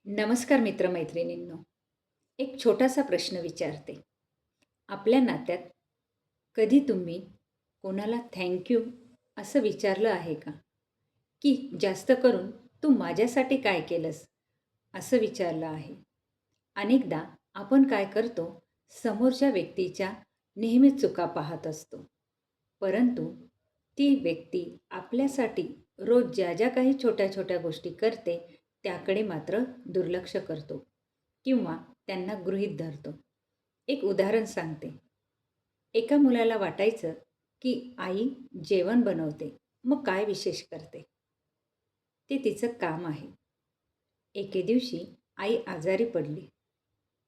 नमस्कार मित्रमैत्रिणींनो. एक छोटासा प्रश्न विचारते. आपल्या नात्यात कधी तुम्ही कोणाला थँक यू असं विचारलं आहे का? की जास्त करून तू माझ्यासाठी काय केलंस असं विचारलं आहे? अनेकदा आपण काय करतो, समोरच्या व्यक्तीच्या नेहमीच चुका पाहत असतो. परंतु ती व्यक्ती आपल्यासाठी रोज ज्या ज्या काही छोट्या छोट्या गोष्टी करते त्याकडे मात्र दुर्लक्ष करतो किंवा त्यांना गृहीत धरतो. एक उदाहरण सांगते. एका मुलाला वाटायचं की आई जेवण बनवते, मग काय विशेष करते? ते तिचं काम आहे. एके दिवशी आई आजारी पडली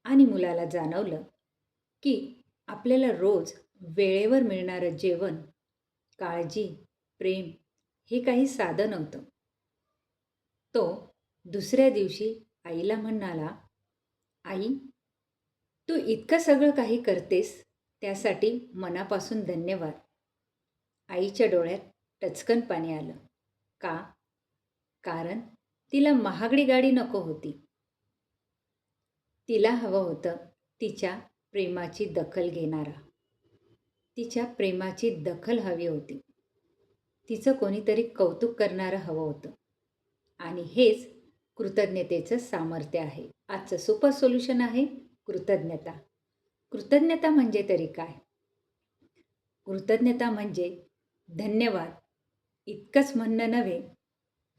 आणि मुलाला जाणवलं की आपल्याला रोज वेळेवर मिळणारं जेवण, काळजी, प्रेम हे काही साधं नव्हतं. तो दुसऱ्या दिवशी आईला म्हणाला, "आई, तू इतकं सगळं काही करतेस त्यासाठी मनापासून धन्यवाद." आईच्या डोळ्यात टचकन पाणी आलं. का? कारण तिला महागडी गाडी नको होती. तिला हवं होतं तिच्या प्रेमाची दखल घेणारा. तिच्या प्रेमाची दखल हवी होती. तिचं कोणीतरी कौतुक करणारं हवं होतं. आणि हेच कृतज्ञतेचं सामर्थ्य आहे. आजचं सुपर सोल्युशन आहे कृतज्ञता. कृतज्ञता म्हणजे तरी काय? कृतज्ञता म्हणजे धन्यवाद इतकंच म्हणणं नव्हे,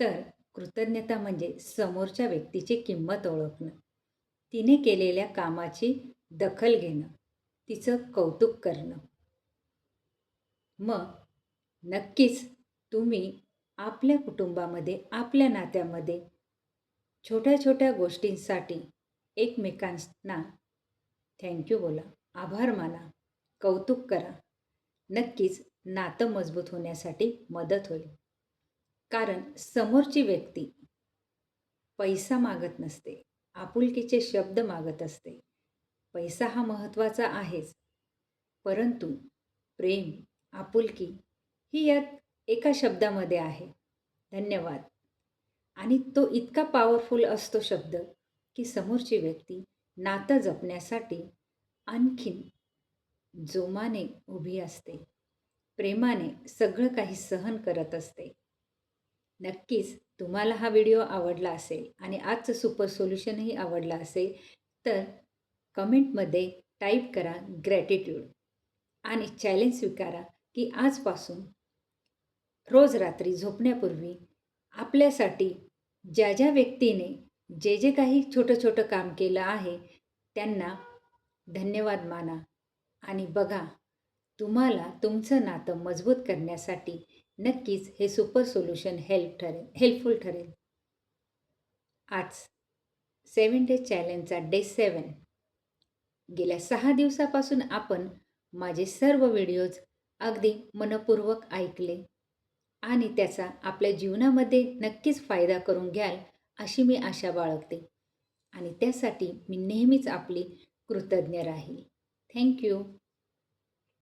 तर कृतज्ञता म्हणजे समोरच्या व्यक्तीची किंमत ओळखणं, तिने केलेल्या कामाची दखल घेणं, तिचं कौतुक करणं. मग नक्कीच तुम्ही आपल्या कुटुंबामध्ये, आपल्या नात्यामध्ये छोट्या-छोट्या गोष्टींसाठी एकमेकांना थँक बोला, आभार माना, कौतुक करा. नक्कीच नातं मजबूत होण्यासाठी मदत होईल. कारण समोरची व्यक्ती पैसा मागत नसते, आपुलकीचे शब्द मागत असते. पैसा हा महत्त्वाचा आहेच, परंतु प्रेम, आपुलकी ही यात एका शब्दामध्ये आहे. धन्यवाद. आणि तो इतका पॉवरफुल असतो शब्द, की समोरची व्यक्ती नातं जपण्यासाठी आणखीन जोमाने उभी असते. प्रेमाने सगळं काही सहन करत असते. नक्कीच तुम्हाला हा व्हिडिओ आवडला असेल आणि आजचं सुपर सोल्युशनही आवडलं असेल, तर कमेंटमध्ये टाईप करा ग्रॅटिट्यूड आणि चॅलेंज स्वीकारा, की आजपासून रोज रात्री झोपण्यापूर्वी आपल्यासाठी ज्या ज्या व्यक्तीने जे जे काही छोटं-छोटं काम केलं आहे, त्यांना धन्यवाद माना आणि बघा, तुम्हाला तुमचं नातं मजबूत करण्यासाठी नक्कीच हे सुपर सोल्युशन हेल्पफुल ठरेल. आज 7 डे चॅलेंजचा डे 7. गेल्या 6 दिवसापासून आपण माझे सर्व व्हिडिओज अगदी मनःपूर्वक ऐकले आणि त्याचा आपल्या जीवनामध्ये नक्कीच फायदा करून घ्याल अशी मी आशा बाळगते आणि त्यासाठी मी नेहमीच आपली कृतज्ञ राहील. Thank you.